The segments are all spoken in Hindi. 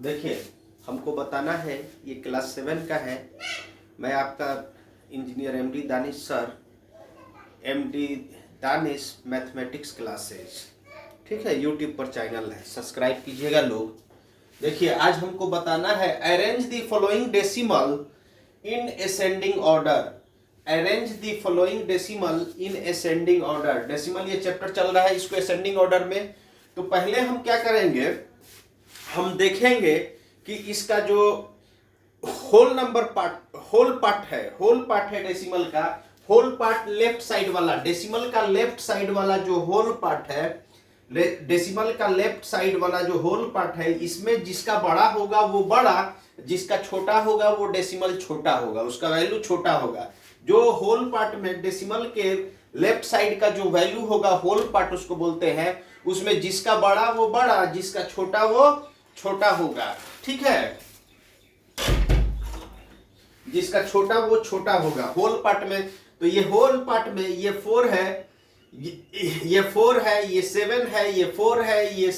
देखिए, हमको बताना है, ये क्लास 7 का है। मैं आपका engineer MD Danish sir, MD Danish mathematics classes, ठीक है, यूट्यूब पर चैनल है, सब्सक्राइब कीजिएगा लोग। देखिए, आज हमको बताना है arrange the following decimal in ascending order. Arrange the following decimal in ascending order. Decimal ये चैप्टर चल रहा है, इसको असेंडिंग ऑर्डर में। तो पहले हम क्या करेंगे, हम देखेंगे कि इसका जो होल पार्ट है डेसिमल का, होल पार्ट लेफ्ट साइड वाला, डेसिमल का लेफ्ट साइड वाला जो होल पार्ट है, डेसिमल का लेफ्ट साइड वाला जो होल पार्ट है, इसमें जिसका बड़ा होगा वो बड़ा, जिसका छोटा होगा वो डेसिमल छोटा होगा, उसका वैल्यू छोटा होगा। जो होल पार्ट में डेसिमल के लेफ्ट साइड का जो वैल्यू होगा, होल पार्ट उसको बोलते हैं, उसमें जिसका बड़ा वो बड़ा, जिसका छोटा वो छोटा होगा, ठीक है, जिसका छोटा वो छोटा होगा होल पार्ट में। तो ये होल पार्ट में ये 4 है, ये 4 है, ये 7 है, ये 4 है, ये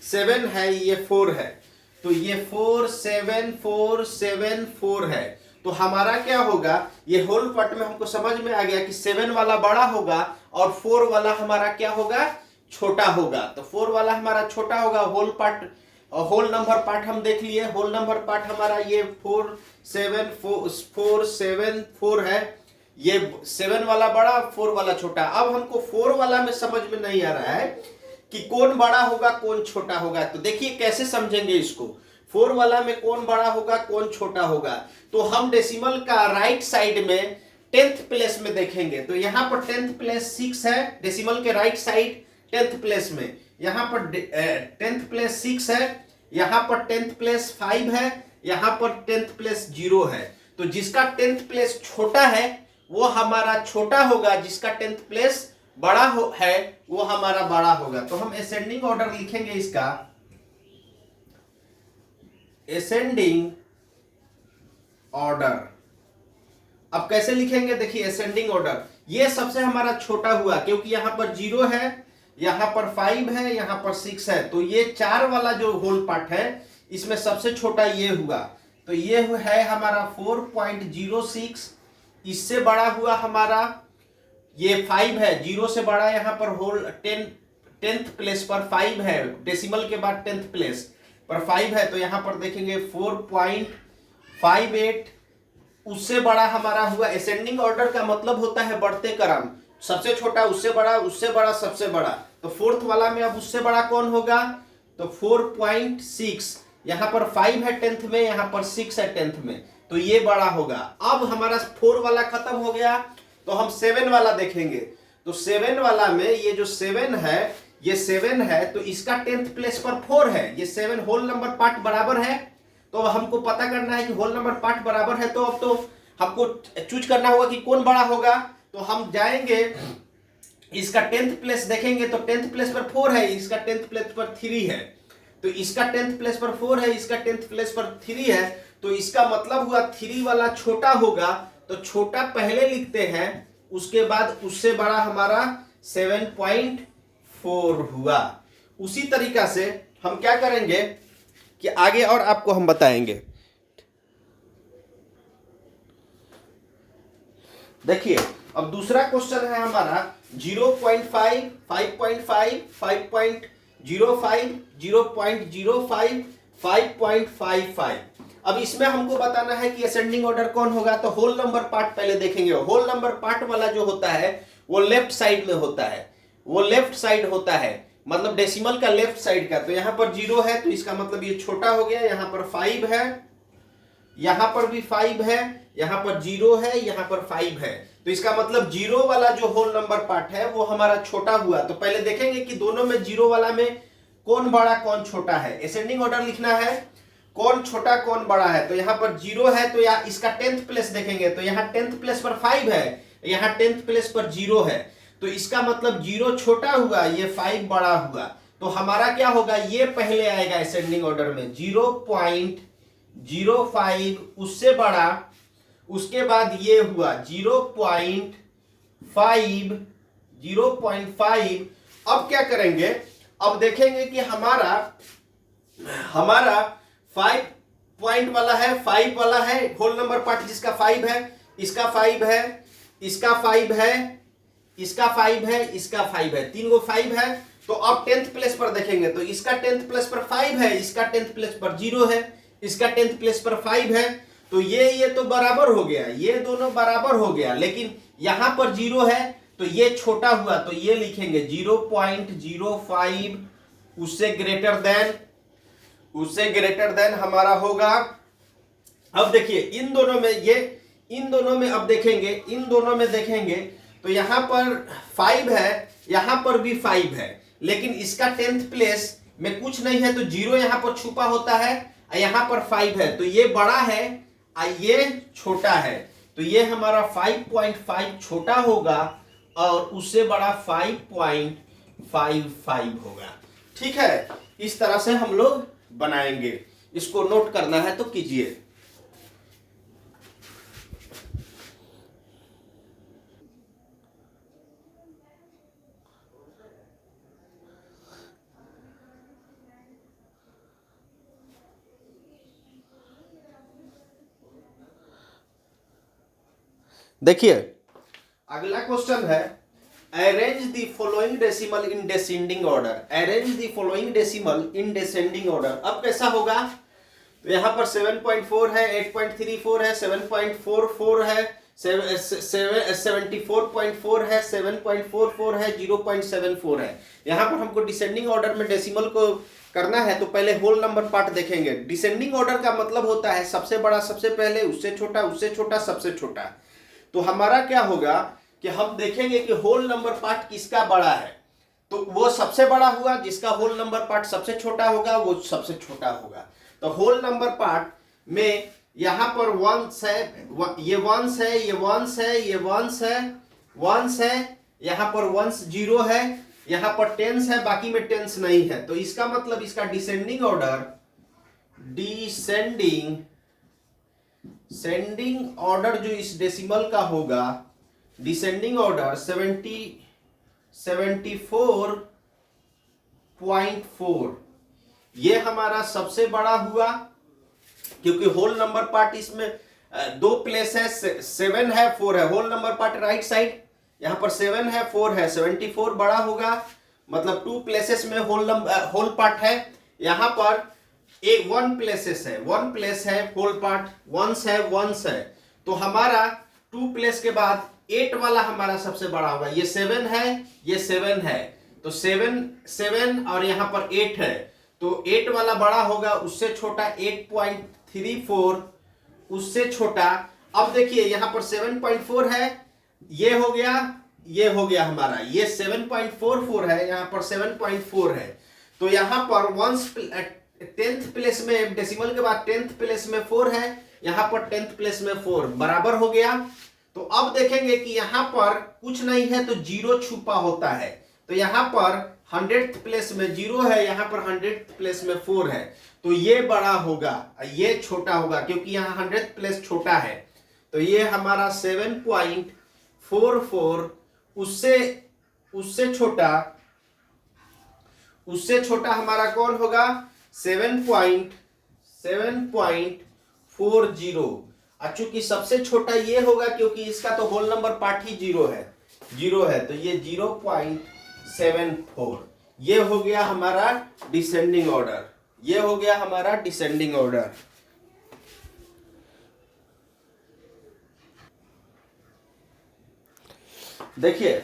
7 है, ये 4 है। तो ये 4 7 4 7 4 है। तो हमारा क्या होगा, ये होल पार्ट में हमको समझ में आ गया कि 7 वाला बड़ा होगा और 4 वाला हमारा क्या होगा, छोटा होगा। तो 4 वाला हमारा छोटा होगा, whole part, whole number part हम देख लिए। होल नंबर पार्ट हमारा ये 4 7 4 7 4 है, ये 7 वाला बड़ा, 4 वाला छोटा। अब हमको 4 वाला में समझ में नहीं आ रहा है कि कौन बड़ा होगा कौन छोटा होगा। तो देखिए कैसे समझेंगे इसको, 4 वाला में कौन बड़ा होगा कौन छोटा होगा। तो हम डेसिमल का राइट साइड में 10th प्लेस में देखेंगे। तो यहाँ पर 10th प्लेस 6 है, डेसिमल के राइट साइड 10th प्लेस में। यहाँ पर 10th प्लेस 6 है, यहाँ पर 10th प्लेस 5 है, यहाँ पर 10th प्लेस 0 है। तो जिसका 10th प्लेस छोटा है वो हमारा छोटा होगा, जिसका 10th प्लेस बड़ा है वो हमारा बड़ा होगा। तो हम असेंडिंग ऑर्डर लिखेंगे इसका, असेंडिंग ऑर्डर। अब कैसे लिखेंगे, देखिए असेंडिंग ऑर्डर, ये सबसे हमारा छोटा हुआ क्योंकि यहां पर 0 है, यहां पर 5 है, यहां पर 6 है। तो ये 4 वाला जो होल पार्ट है इसमें सबसे छोटा ये हुआ। तो ये है हमारा 4.06, इससे बड़ा हुआ हमारा ये 5 है, 0 से बड़ा यहां पर होल 10th प्लेस पर 5 है, डेसिमल के बाद 10th प्लेस पर 5 है। तो यहां पर देखेंगे 4.58, उससे बड़ा हमारा हुआ। असेंडिंग ऑर्डर का मतलब होता है बढ़ते क्रम, सबसे छोटा उससे बड़ा, उससे बड़ा सबसे बड़ा। तो 4th वाला में अब उससे बड़ा कौन होगा, तो 4.6, यहां पर 5 है 10th में, यहां पर 6 है 10th में, तो ये बड़ा होगा। अब हमारा 4 वाला खत्म हो गया, तो हम 7 वाला देखेंगे। तो 7 वाला में ये जो 7 है, ये 7 है, तो इसका 10th प्लेस पर 4 है, ये 7 होल नंबर पार्ट बराबर है। तो हमको पता करना है कि होल नंबर पार्ट बराबर है, तो अब तो हमको चूज करना होगा कि कौन बड़ा होगा। तो हम जाएंगे, इसका 10th प्लेस देखेंगे, तो 10th प्लेस पर 4 है, इसका 10th प्लेस पर 3 है। तो इसका 10th प्लेस पर 4 है, इसका 10th प्लेस पर 3 है। तो इसका मतलब हुआ 3 वाला छोटा होगा। तो छोटा पहले लिखते हैं, उसके बाद उससे बड़ा हमारा 7.4 हुआ। उसी तरीका से हम क्या करेंगे कि आगे और आपको हम बताएंगे। देखिए, अब दूसरा क्वेश्चन है हमारा 0.5 5.5 5.05 0.05 5.55। अब इसमें हमको बताना है कि असेंडिंग ऑर्डर कौन होगा। तो होल नंबर पार्ट पहले देखेंगे। होल नंबर पार्ट वाला जो होता है वो लेफ्ट साइड में होता है, वो लेफ्ट साइड होता है, मतलब डेसिमल का लेफ्ट साइड का। तो यहां पर 0 है, तो इसका मतलब ये छोटा हो गया। यहां पर 5 है, यहां पर भी 5 है, यहां पर 0 है, यहां पर 5 है। तो इसका मतलब 0 वाला जो होल नंबर पार्ट है वो हमारा छोटा हुआ। तो पहले देखेंगे कि दोनों में 0 वाला में कौन बड़ा कौन छोटा है। असेंडिंग ऑर्डर लिखना है, कौन छोटा कौन बड़ा है। तो यहाँ पर 0 है, तो यहाँ इसका 10th प्लेस देखेंगे, तो यहाँ 10th प्लेस पर 5 है, यहाँ 10th प्लेस पर 0 है। तो इसका मतलब 0 छोटा हुआ, ये 5 बड़ा हुआ। तो हमारा क्या होगा, ये पहले आएगा असेंडिंग ऑर्डर में 0.05, उससे बड़ा, उसके बाद ये हुआ 0.5 0.5। अब क्या करेंगे, अब देखेंगे कि हमारा 5 पॉइंट वाला है, 5 वाला है, होल नंबर पार्ट जिसका 5 है, इसका 5 है, इसका 5 है, इसका 5 है, इसका 5 है, 3 गो 5 है। तो अब 10th प्लेस पर देखेंगे तो इसका 10th प्लेस पर 5 है, इसका 10th प्लेस पर 0 है, इसका 10th प्लेस पर 5 है। तो ये तो बराबर हो गया, ये दोनों बराबर हो गया, लेकिन यहां पर 0 है तो ये छोटा हुआ, तो ये लिखेंगे 0.05, उससे ग्रेटर देन हमारा होगा। अब देखिए इन दोनों में अब देखेंगे, इन दोनों में देखेंगे तो यहां पर 5 है, यहां पर भी 5 है, लेकिन इसका 10th प्लेस में कुछ नहीं है तो 0 यहां पर छुपा होता है, यहां पर 5 है, तो ये बड़ा है, ये छोटा है, तो ये हमारा 5.5 छोटा होगा और उससे बड़ा 5.55 होगा। ठीक है, इस तरह से हम लोग बनाएंगे। इसको नोट करना है तो कीजिए। देखिए अगला क्वेश्चन है, arrange the following decimal in descending order, arrange the following decimal in descending order. अब कैसा होगा, तो यहां पर 7.4 है, 8.34 है, 7.44 है, 74.4 है, 7.44 है, 0.74 है। यहां पर हमको डिसेंडिंग ऑर्डर में डेसिमल को करना है तो पहले होल नंबर पार्ट देखेंगे। डिसेंडिंग ऑर्डर का मतलब होता है सबसे बड़ा सबसे पहले, उससे छोटा उससे छोटा सबसे छोटा। तो हमारा क्या होगा कि हम देखेंगे कि होल नंबर पार्ट किसका बड़ा है, तो वो सबसे बड़ा हुआ, जिसका होल नंबर पार्ट सबसे छोटा होगा वो सबसे छोटा होगा। तो होल नंबर पार्ट में यहां पर वंस है, ये वंस है, ये वंस है, ये वंस है, वंस है, यहां पर वंस 0 है, यहां पर टेंस है, बाकी में टेंस नहीं है। तो इसका मतलब इसका डिसेंडिंग ऑर्डर, सेंडिंग ऑर्डर जो इस डेसिमल का होगा, डिसेंडिंग ऑर्डर 74.4, ये हमारा सबसे बड़ा हुआ, क्योंकि होल नंबर पार्ट इसमें दो प्लेस है, 7 है 4 है, whole number part right side, यहां पर 7 है 4 है, 74 बड़ा होगा, मतलब 2 प्लेसेस में होल पार्ट है। यहां पर एक 1 प्लेसेस है, 1 प्लेस है होल पार्ट, वंस है, वंस है, तो हमारा 2 प्लेस के बाद 8 वाला हमारा सबसे बड़ा होगा। ये 7 है, ये 7 है, तो 7 और यहां पर 8 है, तो 8 वाला बड़ा होगा, उससे छोटा 8.34, उससे छोटा। अब देखिए यहां पर 7.4 है, ये हो गया, ये हो गया हमारा, ये 7.44 है, यहां पर 7.4 है, तो यहां पर वंस 10th प्लेस में, डेसिमल के बाद 10th प्लेस में 4 है, यहां पर 10th प्लेस में 4 बराबर हो गया। तो अब देखेंगे कि यहां पर कुछ नहीं है तो 0 छुपा होता है, तो यहां पर 100th प्लेस में 0 है, यहां पर 100th प्लेस में 4 है, तो ये बड़ा होगा, ये छोटा होगा, क्योंकि यहां 100th प्लेस छोटा है, तो ये हमारा 7.44, उससे छोटा हमारा कौन होगा, 7.40। चूंकि सबसे छोटा ये होगा क्योंकि इसका तो होल नंबर पार्ट ही 0 है, तो ये 0.74, ये हो गया हमारा डिसेंडिंग ऑर्डर, ये हो गया हमारा डिसेंडिंग ऑर्डर। देखिए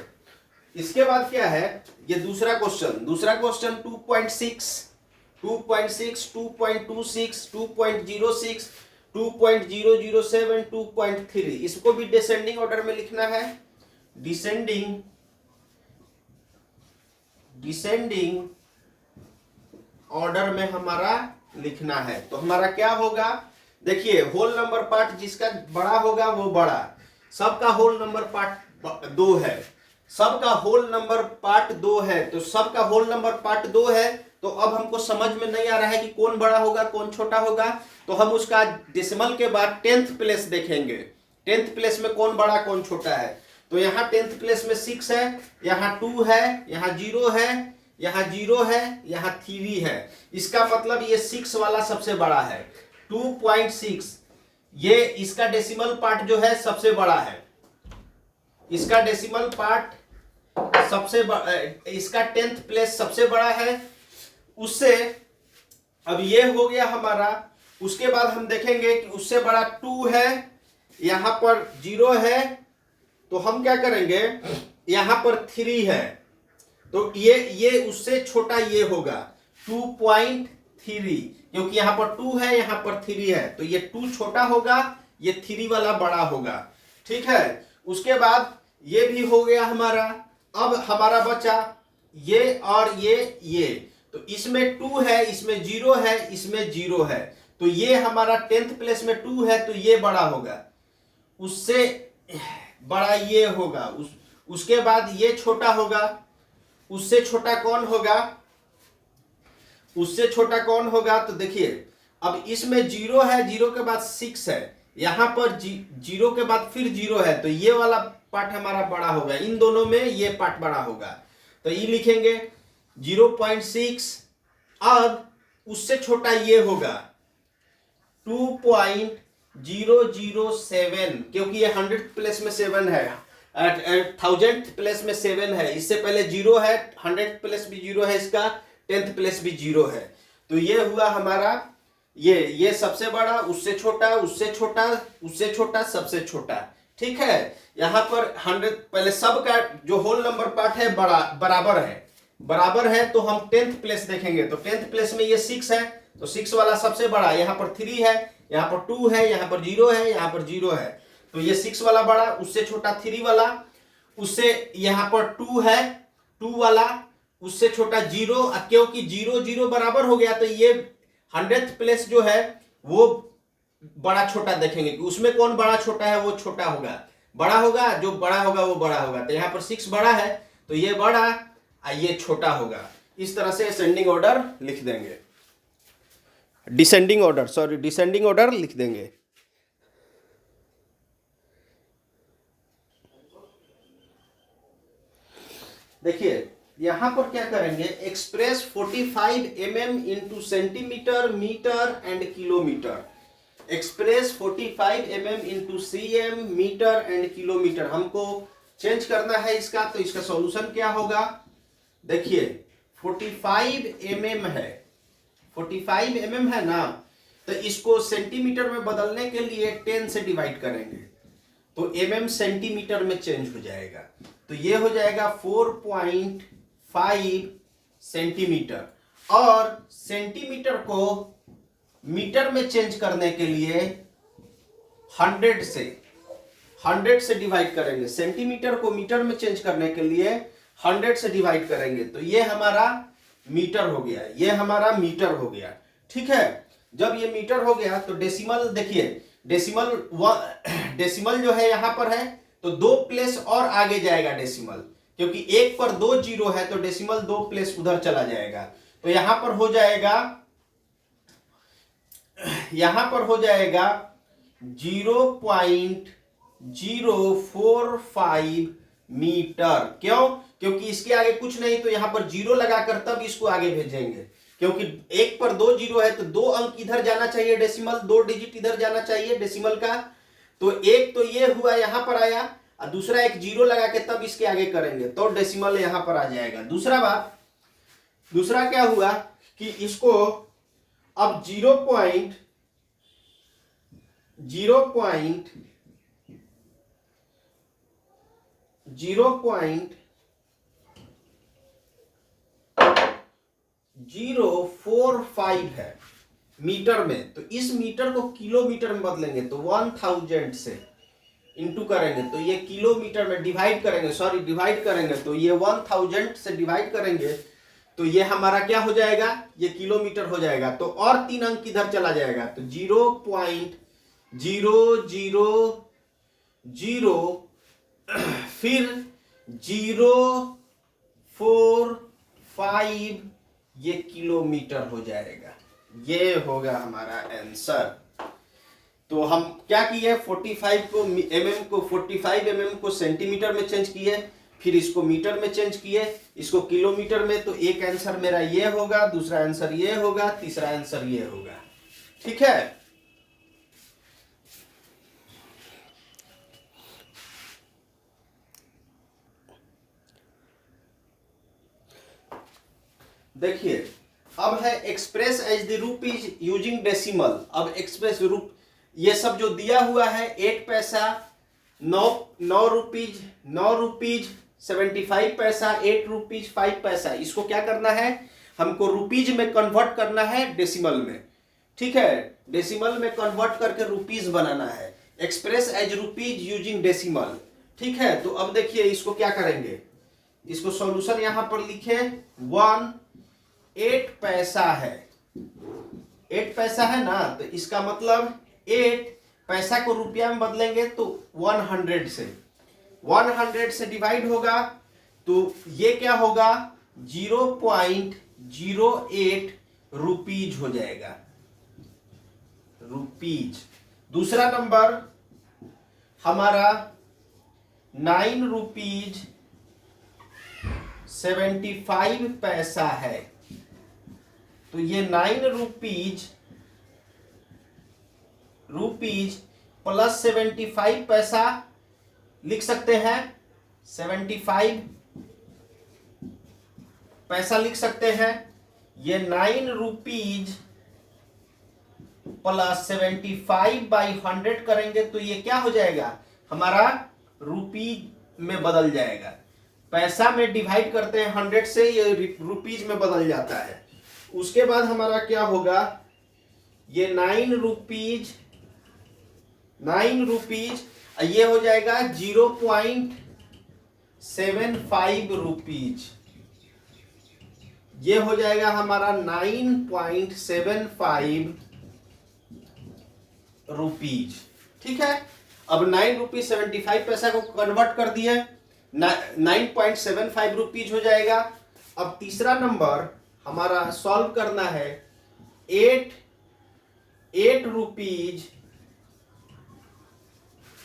इसके बाद क्या है, ये दूसरा क्वेश्चन 2.6, 2.26, 2.06, 2.007, 2.3, इसको भी डिसेंडिंग ऑर्डर में लिखना है। डिसेंडिंग ऑर्डर में हमारा लिखना है, तो हमारा क्या होगा, देखिए होल नंबर पार्ट जिसका बड़ा होगा वो बड़ा, सबका होल नंबर पार्ट 2 है, सबका होल नंबर पार्ट 2 है, तो सबका होल नंबर पार्ट 2 है, तो अब हमको समझ में नहीं आ रहा है कि कौन बड़ा होगा कौन छोटा होगा, तो हम उसका डेसिमल के बाद 10th प्लेस देखेंगे, 10th प्लेस में कौन बड़ा कौन छोटा है। तो यहाँ 10th प्लेस में 6 है, यहाँ 2 है, यहाँ 0 है, यहाँ 0 है, यहाँ 3 है। इसका मतलब ये 6 वाला सबसे बड़ा है, 2.6। ये इसका डेसिमल पार्ट जो है सबसे बड़ा है, इसका डेसिमल पार्ट सबसे इसका 10th प्लेस सबसे बड़ा है उससे। अब ये हो गया हमारा। उसके बाद हम देखेंगे कि उससे बड़ा 2 है, यहां पर 0 है, तो हम क्या करेंगे, यहां पर 3 है, तो ये उससे छोटा ये होगा 2.3, क्योंकि यहां पर 2 है, यहां पर 3 है, तो ये 2 छोटा होगा, ये 3 वाला बड़ा होगा। ठीक है। उसके बाद ये भी हो गया हमारा। अब हमारा बचा ये और ये, तो इसमें 2 है, इसमें 0 है, इसमें 0 है, तो ये हमारा 10th प्लेस में 2 है, तो ये बड़ा होगा, उससे बड़ा ये होगा। उसके बाद ये छोटा होगा, उससे छोटा कौन होगा, उससे छोटा कौन होगा, तो देखिए अब इसमें 0 है, 0 के बाद 6 है, यहां पर 0 के बाद फिर 0 है, तो ये वाला पार्ट हमारा बड़ा होगा, इन दोनों में ये पार्ट बड़ा होगा, तो ये लिखेंगे 0.6। अब उससे छोटा ये होगा 2.007, क्योंकि ये 100th प्लेस में 7 है, 1000th प्लेस में 7 है, इससे पहले 0 है, 100th प्लेस भी 0 है, इसका 10th प्लेस भी 0 है, तो ये हुआ हमारा ये सबसे बड़ा, उससे छोटा, उससे छोटा, उससे छोटा, सबसे छोटा। ठीक है। यहां पर 100 पहले सब का जो होल नंबर पार्ट है बराबर है, तो हम 10th प्लेस देखेंगे, तो 10th प्लेस में ये 6 है, तो 6 वाला सबसे बड़ा, यहाँ पर 3 है, यहाँ पर 2 है, यहाँ पर 0 है, यहाँ पर 0 है, तो ये 6 वाला बड़ा, उससे छोटा 3 वाला, उससे यहाँ पर 2 है, 2 वाला, उससे छोटा 0, क्योंकि 0 0 बराबर हो गया, तो ये 100th प्लेस जो है वो बड़ा छोटा देखेंगे कि उसमें कौन बड़ा छोटा है, वो छोटा होगा, बड़ा होगा, जो बड़ा होगा वो बड़ा होगा, तो यहाँ पर 6 बड़ा है, तो ये बड़ा, ये छोटा होगा। इस तरह से असेंडिंग ऑर्डर लिख देंगे, डिसेंडिंग ऑर्डर लिख देंगे। देखिए यहां पर क्या करेंगे, express 45 mm into centimetre, metre and kilometre. Express 45 mm into cm, metre and kilometre हमको चेंज करना है इसका, तो इसका सॉल्यूशन क्या होगा, देखिए 45 mm है, 45 mm है ना, तो इसको सेंटीमीटर में बदलने के लिए 10 से डिवाइड करेंगे, तो mm सेंटीमीटर में चेंज हो जाएगा, तो ये हो जाएगा 4.5 सेंटीमीटर। और सेंटीमीटर को मीटर में चेंज करने के लिए 100 से डिवाइड करेंगे, सेंटीमीटर को मीटर में चेंज करने के लिए 100 से डिवाइड करेंगे, तो ये हमारा मीटर हो गया, ये हमारा मीटर हो गया। ठीक है। जब ये मीटर हो गया तो डेसिमल, देखिए डेसिमल जो है यहां पर है, तो 2 प्लेस और आगे जाएगा डेसिमल, क्योंकि 1 पर 2 0 है, तो डेसिमल 2 प्लेस उधर चला जाएगा, तो यहां पर हो जाएगा 0.045 मीटर। क्यों? क्योंकि इसके आगे कुछ नहीं, तो यहां पर 0 लगाकर तब इसको आगे भेजेंगे, क्योंकि 1 पर 2 0 है, तो 2 अंक इधर जाना चाहिए डेसिमल, 2 डिजिट इधर जाना चाहिए डेसिमल का, तो एक तो ये हुआ यहां पर आया, और दूसरा एक 0 लगा के तब इसके आगे करेंगे, तो डेसिमल यहां पर आ जाएगा। दूसरा क्या हुआ कि इसको अब 0.0 0.045 है मीटर में, तो इस मीटर को किलोमीटर में बदलेंगे, तो 1000 से इंटू करेंगे, तो ये किलोमीटर में डिवाइड करेंगे, तो ये 1000 से डिवाइड करेंगे, तो ये हमारा क्या हो जाएगा, ये किलोमीटर हो जाएगा, तो और 3 अंक इधर चला जाएगा, तो 0.000 फिर 045, ये किलोमीटर हो जाएगा। ये होगा हमारा आंसर। तो हम क्या किए, 45 mm को सेंटीमीटर में चेंज किए, फिर इसको मीटर में चेंज किए, इसको किलोमीटर में, तो एक आंसर मेरा ये होगा, दूसरा आंसर ये होगा, तीसरा आंसर ये होगा। ठीक है, देखिए अब है express as the rupees using decimal. अब एक्सप्रेस रूप, ये सब जो दिया हुआ है 8 पैसा, 9 रुपीज, 9 रुपीज 75 पैसा, 8 रुपीज 5 पैसा, इसको क्या करना है, हमको रुपीज में कन्वर्ट करना है डेसिमल में। ठीक है, डेसिमल में कन्वर्ट करके रुपीज बनाना है। Express as rupees using decimal. ठीक है, तो अब देखिए इसको क्या करेंगे, इसको सॉल्यूशन यहां पर लिखे 8 पैसा है, 8 पैसा है ना, तो इसका मतलब 8 पैसा को रुपया में बदलेंगे तो 100 से डिवाइड होगा, तो ये क्या होगा 0.08 रुपीज हो जाएगा, रुपीज। दूसरा नंबर हमारा 9 रुपीज 75 पैसा है, तो ये 9 रुपीज प्लस 75 पैसा लिख सकते हैं, 75 पैसा लिख सकते हैं। ये 9 रुपीज प्लस 75/100 करेंगे तो ये क्या हो जाएगा, हमारा रुपीज में बदल जाएगा। पैसा में डिवाइड करते हैं 100 से, ये रुपीज में बदल जाता है। उसके बाद हमारा क्या होगा, ये 9 रुपीज ये हो जाएगा 0.75 रुपीज, ये हो जाएगा हमारा 9.75 रुपीज। ठीक है, अब 9 रुपीज 75 पैसा को कन्वर्ट कर दिए, 9.75 रुपीज हो जाएगा। अब तीसरा नंबर हमारा सॉल्व करना है 8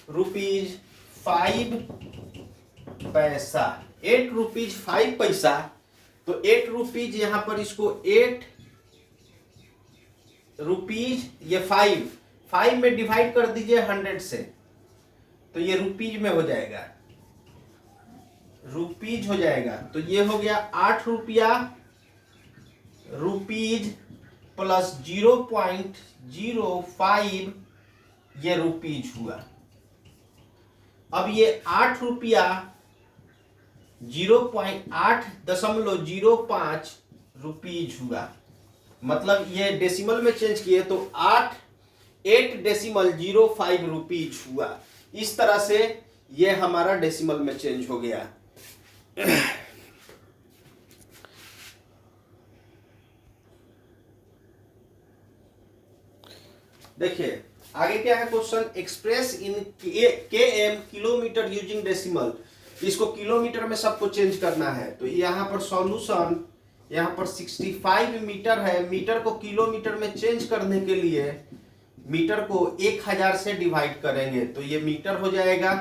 रुपीज 5 पैसा, 8 रुपीज 5 पैसा, तो 8 रुपीज यहां पर इसको 8 रुपीज, ये 5 में डिवाइड कर दीजिए 100 से, तो ये रुपीज में हो जाएगा, रुपीज हो जाएगा। तो ये हो गया 8 रुपीज प्लस 0.05, ये रुपीज हुआ। अब ये 8 रुपया 0.805 रुपीज हुआ, मतलब ये डेसिमल में चेंज किए तो 8.05 रुपीज हुआ। इस तरह से ये हमारा डेसिमल में चेंज हो गया। देखिए आगे क्या है question, express in km kilometre using decimal. इसको किलोमीटर में सबको चेंज करना है, तो यहाँ पर सॉल्यूशन, यहाँ पर 65 मीटर है, मीटर को किलोमीटर में चेंज करने के लिए मीटर को 1000 से डिवाइड करेंगे तो ये मीटर हो जाएगा,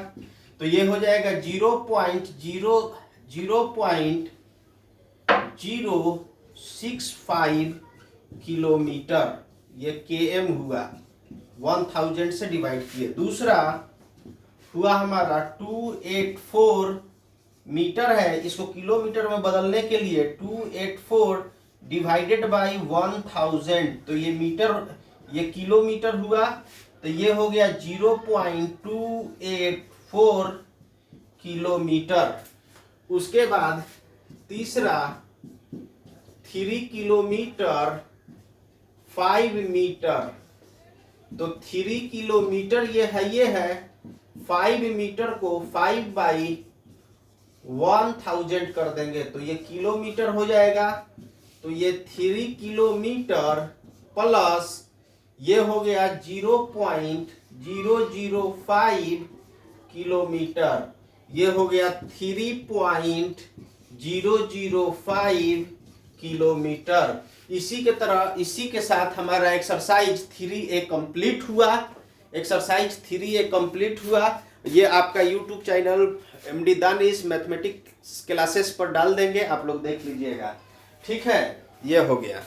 तो ये हो जाएगा 0.065 किलोमीटर, ये km हुआ, 1000 से डिवाइड किए। दूसरा हुआ हमारा 284 मीटर है, इसको किलोमीटर में बदलने के लिए 284 डिवाइडेड बाई 1000, तो ये मीटर, ये किलोमीटर हुआ, तो ये हो गया 0.284 किलोमीटर। उसके बाद तीसरा 3 किलोमीटर 5 मीटर, तो 3 किलोमीटर ये है 5 मीटर को 5/1000 कर देंगे तो ये किलोमीटर हो जाएगा, तो ये 3 किलोमीटर प्लस ये हो गया 0.005 किलोमीटर, ये हो गया 3.005 किलोमीटर। इसी के तरह, इसी के साथ हमारा एक्सरसाइज 3A कंप्लीट हुआ, एक्सरसाइज 3A कंप्लीट हुआ। ये आपका YouTube channel MD Danish mathematics classes पर डाल देंगे, आप लोग देख लीजिएगा। ठीक है, ये हो गया।